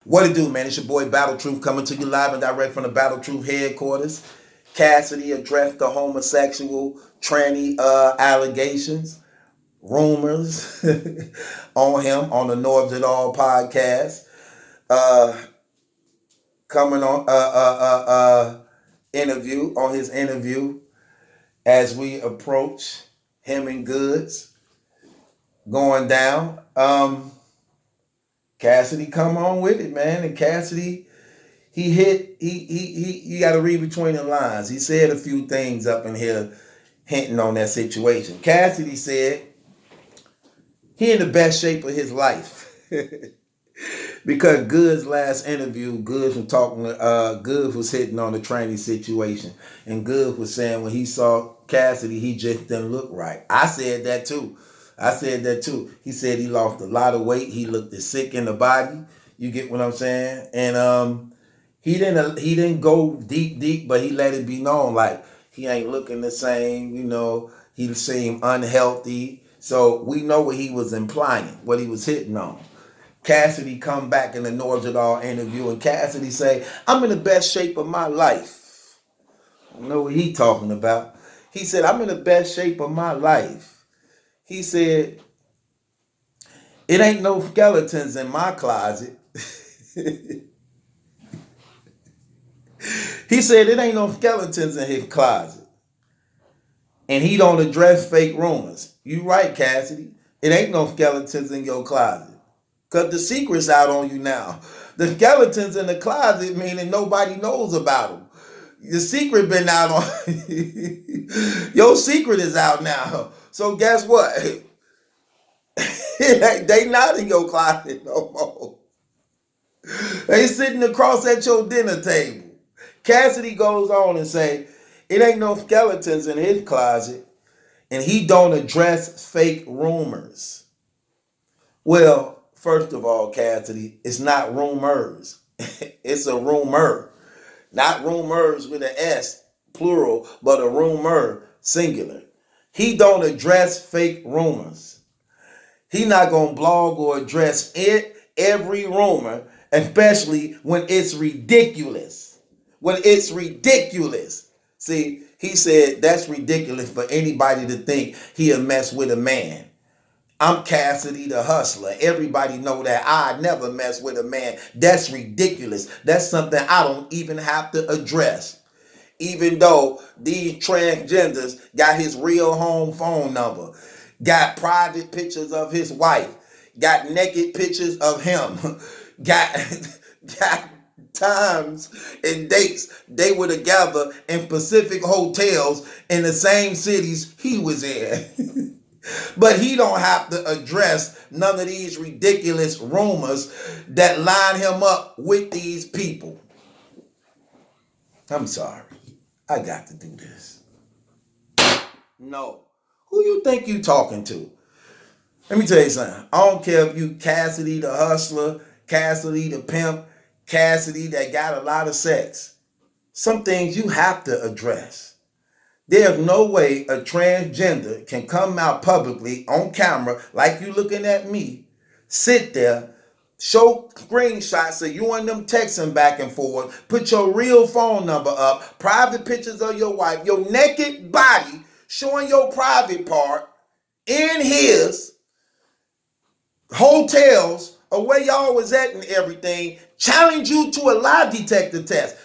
What it do, man? It's your boy Battle Truth coming to you live and direct from the Battle Truth headquarters. Cassidy addressed the homosexual tranny allegations, rumors on him on the North It All podcast. Uh, coming on interview on his interview as we approach him and Goods going down. Cassidy come on with it, man, and Cassidy he you got to read between the lines. He said a few things up in here hinting on that situation. Cassidy said he in the best shape of his life because Good's last interview, Good was talking. Good was hitting on the training situation, and Good was saying when he saw Cassidy, he just didn't look right. I said that too. He said he lost a lot of weight. He looked sick in the body. You get what I'm saying? And he didn't go deep, but he let it be known like he ain't looking the same. He seemed unhealthy. So we know what he was implying, what he was hitting on. Cassidy come back in the North It All interview, and Cassidy say, "I'm in the best shape of my life." I don't know what he talking about. He said, "I'm in the best shape of my life." He said, "It ain't no skeletons in my closet." He said it ain't no skeletons in his closet. And he don't address fake rumors. You right, Cassidy. It ain't no skeletons in your closet. Because the secret's out on you now. The skeletons in the closet meaning nobody knows about them. The secret been out on your secret is out now. So guess what? They not in your closet no more. They sitting across at your dinner table. Cassidy goes on and say, it ain't no skeletons in his closet, and he don't address fake rumors. Well, first of all, Cassidy, it's not rumors. It's a rumor. Not rumors with an S, plural, but a rumor, singular. He don't address fake rumors. He not going to blog or address every rumor, especially when it's ridiculous. When it's ridiculous. See, he said that's ridiculous for anybody to think he'll mess with a man. I'm Cassidy the hustler. Everybody know that I never mess with a man. That's ridiculous. That's something I don't even have to address. Even though these transgenders got his real home phone number, got private pictures of his wife, got naked pictures of him, got got times and dates they were together in specific hotels in the same cities he was in. But he don't have to address none of these ridiculous rumors that line him up with these people. I'm sorry. I got to do this. No. Who you think you talking to? Let me tell you something. I don't care if you Cassidy the hustler, Cassidy the pimp, Cassidy that got a lot of sex. Some things you have to address. There's no way a transgender can come out publicly on camera like you looking at me, sit there, show screenshots of you and them texting back and forth, put your real phone number up, private pictures of your wife, your naked body showing your private part in his hotels or where y'all was at and everything, challenge you to a lie detector test.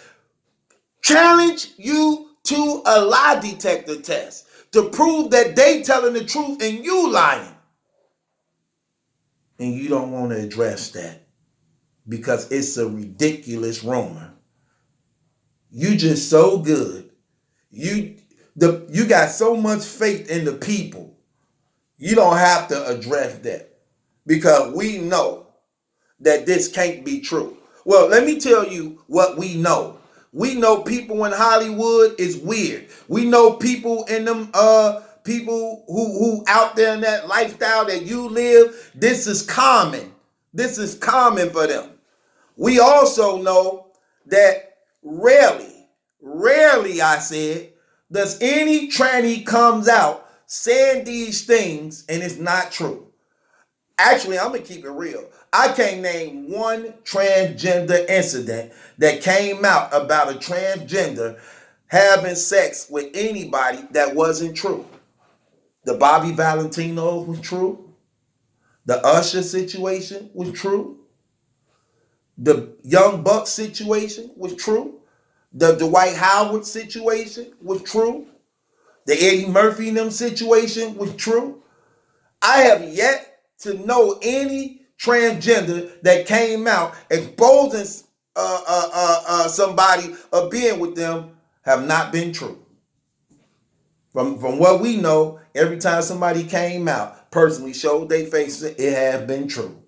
Challenge you to a lie detector test to prove that they telling the truth and you lying. And you don't want to address that because it's a ridiculous rumor. You just so good. You got so much faith in the people. You don't have to address that because we know that this can't be true. Well, let me tell you what we know. We know people in Hollywood is weird. We know people in them people who out there in that lifestyle that you live, this is common. This is common for them. We also know that rarely I said, does any tranny comes out saying these things and it's not true. Actually, I'm gonna keep it real. I can't name one transgender incident that came out about a transgender having sex with anybody that wasn't true. The Bobby Valentino was true. The Usher situation was true. The Young Buck situation was true. The Dwight Howard situation was true. The Eddie Murphy and them situation was true. I have yet to know any transgender that came out exposing somebody of being with them have not been true. From what we know, every time somebody came out, personally showed their face, it has been true.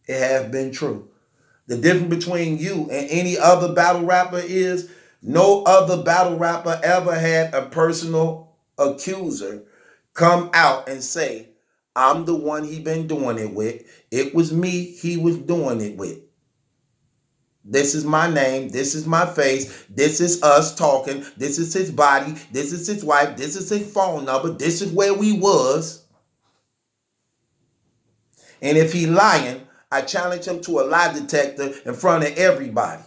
It has been true. The difference between you and any other battle rapper is no other battle rapper ever had a personal accuser come out and say, I'm the one he been doing it with. It was me he was doing it with. This is my name. This is my face. This is us talking. This is his body. This is his wife. This is his phone number. This is where we was. And if he lying, I challenge him to a lie detector in front of everybody.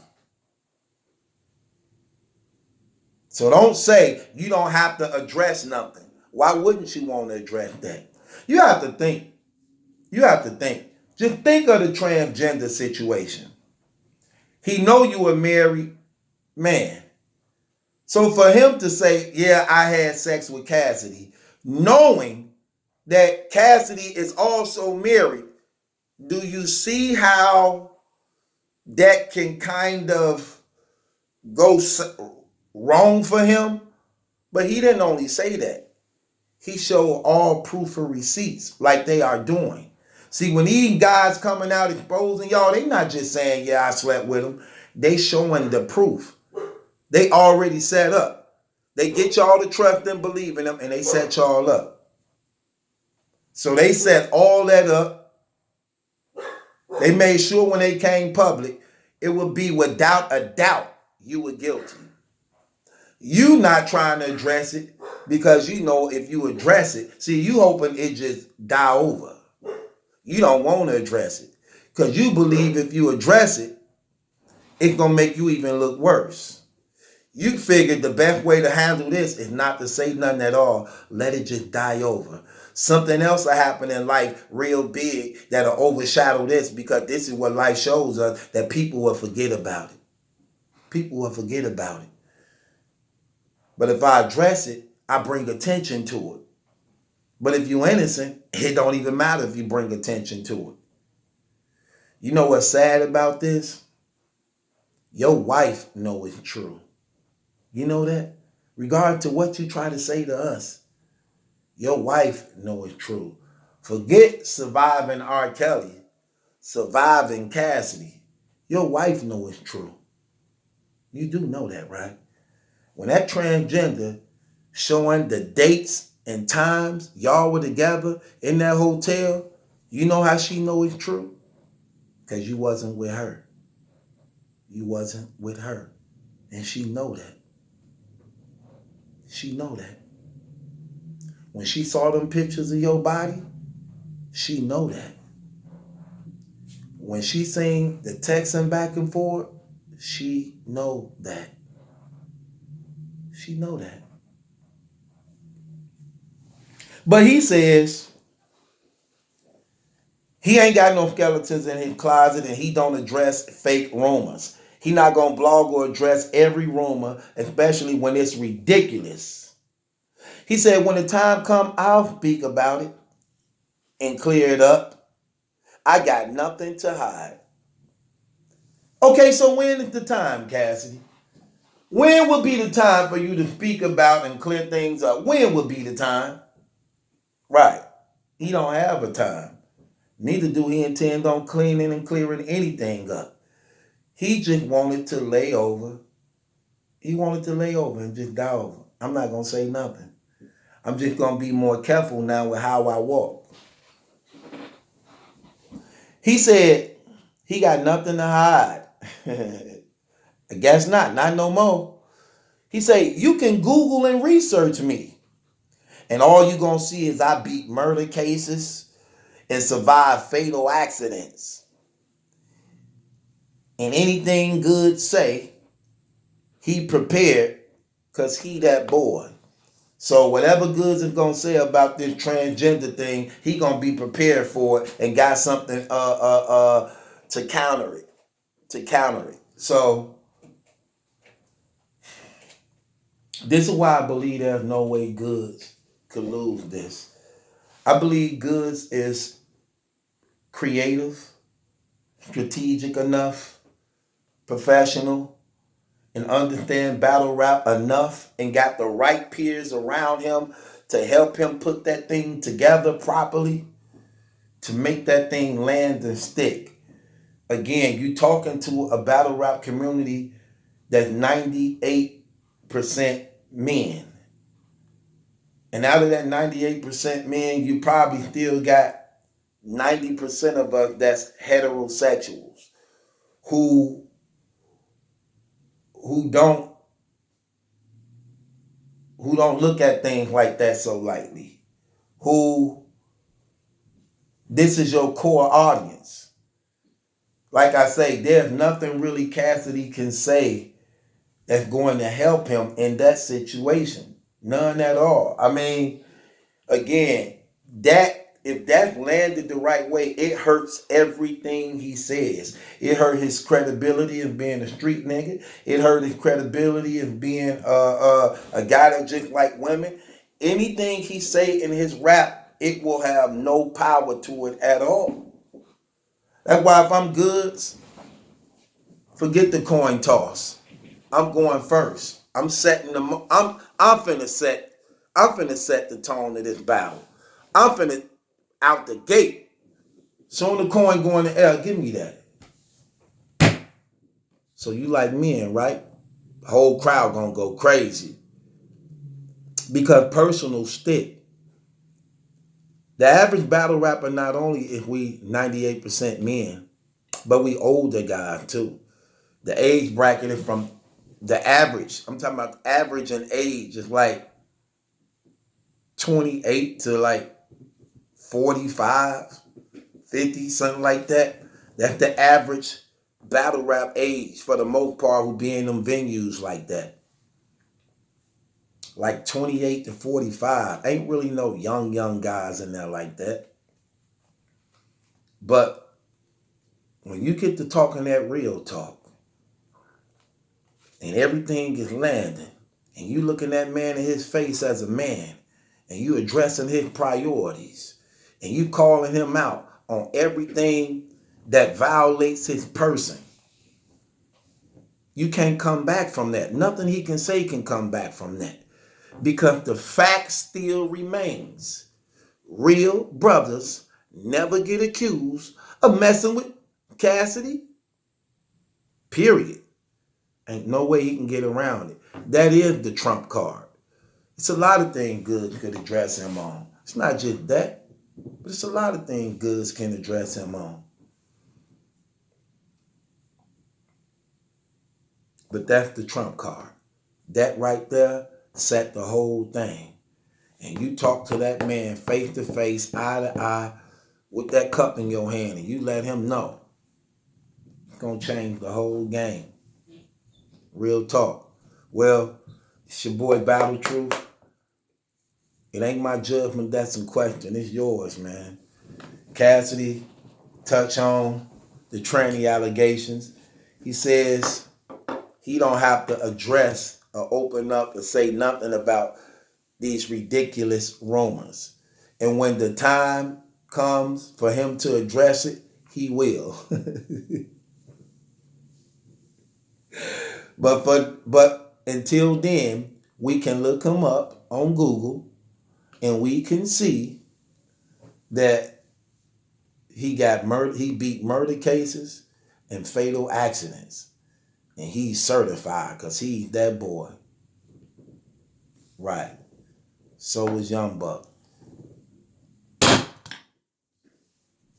So don't say you don't have to address nothing. Why wouldn't you want to address that? You have to think. You have to think. Just think of the transgender situation. He know you a married man. So for him to say, yeah, I had sex with Cassidy, knowing that Cassidy is also married, do you see how that can kind of go wrong for him? But he didn't only say that. He showed all proof of receipts like they are doing. See, when these guys coming out exposing y'all, they not just saying, yeah, I slept with him. They showing the proof. They already set up. They get y'all to trust and believe in them, and they set y'all up. So they set all that up. They made sure when they came public, it would be without a doubt you were guilty. You not trying to address it because you know if you address it, see, you hoping it just die over. You don't want to address it because you believe if you address it, it's going to make you even look worse. You figured the best way to handle this is not to say nothing at all. Let it just die over. Something else will happen in life real big that'll overshadow this because this is what life shows us, that people will forget about it. People will forget about it. But if I address it, I bring attention to it. But if you're innocent, it don't even matter if you bring attention to it. You know what's sad about this? Your wife know it's true. You know that? Regard to what you try to say to us, your wife know it's true. Forget surviving R. Kelly, surviving Cassidy. Your wife know it's true. You do know that, right? When that transgender showing the dates and times y'all were together in that hotel, you know how she know it's true? Because you wasn't with her. You wasn't with her. And she know that. She know that. When she saw them pictures of your body, she know that. When she seen the texting back and forth, she know that. She know that. But he says he ain't got no skeletons in his closet and he don't address fake rumors. He not going to blog or address every rumor, especially when it's ridiculous. He said, when the time come, I'll speak about it and clear it up. I got nothing to hide. Okay, so when is the time, Cassidy? When will be the time for you to speak about and clear things up? When will be the time? Right. He don't have a time. Neither do he intend on cleaning and clearing anything up. He just wanted to lay over. He wanted to lay over and just die over. I'm not going to say nothing. I'm just going to be more careful now with how I walk. He said he got nothing to hide. I guess not no more. He said, you can Google and research me. And all you're going to see is I beat murder cases. and survived fatal accidents. And anything good say, he prepared because he that boy. So whatever goods is gonna say about this transgender thing, he gonna be prepared for it and got something to counter it. To counter it. So this is why I believe there's no way Goods could lose this. I believe Goods is creative, strategic enough, professional, and understand battle rap enough and got the right peers around him to help him put that thing together properly to make that thing land and stick. Again, you talking to a battle rap community that's 98% men. And out of that 98% men, you probably still got 90% of us that's heterosexuals who don't look at things like that so lightly. Who this is your core audience. Like I say, there's nothing really Cassidy can say that's going to help him in that situation. None at all. I mean, again, that if that landed the right way, it hurts everything he says. It hurt his credibility of being a street nigga. It hurt his credibility of being a guy that just like women. Anything he say in his rap, it will have no power to it at all. That's why if I'm Goods, forget the coin toss. I'm going first. I'm setting the. I'm finna set the tone of this battle. I'm finna out the gate. Soon the coin go in the air. Give me that. So you like men, right? The whole crowd gonna go crazy because personal stick. The average battle rapper not only is we 98% men, but we older guys too. The age bracket is from the average. I'm talking about average in age is like 28 to like 45, 50, something like that. That's the average battle rap age for the most part who be in them venues like that. Like 28 to 45. Ain't really no young guys in there like that. But when you get to talking that real talk and everything is landing and you looking that man in his face as a man and you addressing his priorities and you calling him out on everything that violates his person, you can't come back from that. Nothing he can say can come back from that. Because the fact still remains. Real brothers never get accused of messing with Cassidy. Period. Ain't no way he can get around it. That is the trump card. It's a lot of things Goods could address him on. It's not just that, but it's a lot of things Goods can address him on. But that's the trump card. That right there set the whole thing. And you talk to that man face to face, eye to eye, with that cup in your hand, and you let him know. It's going to change the whole game. Real talk. Well, it's your boy Battle Truth. It ain't my judgment that's in question. It's yours, man. Cassidy touch on the tranny allegations. He says he don't have to address or open up or say nothing about these ridiculous rumors. And when the time comes for him to address it, he will. But until then, we can look him up on Google and we can see that he beat murder cases and fatal accidents. And he's certified because he's that boy. Right. So is Young Buck.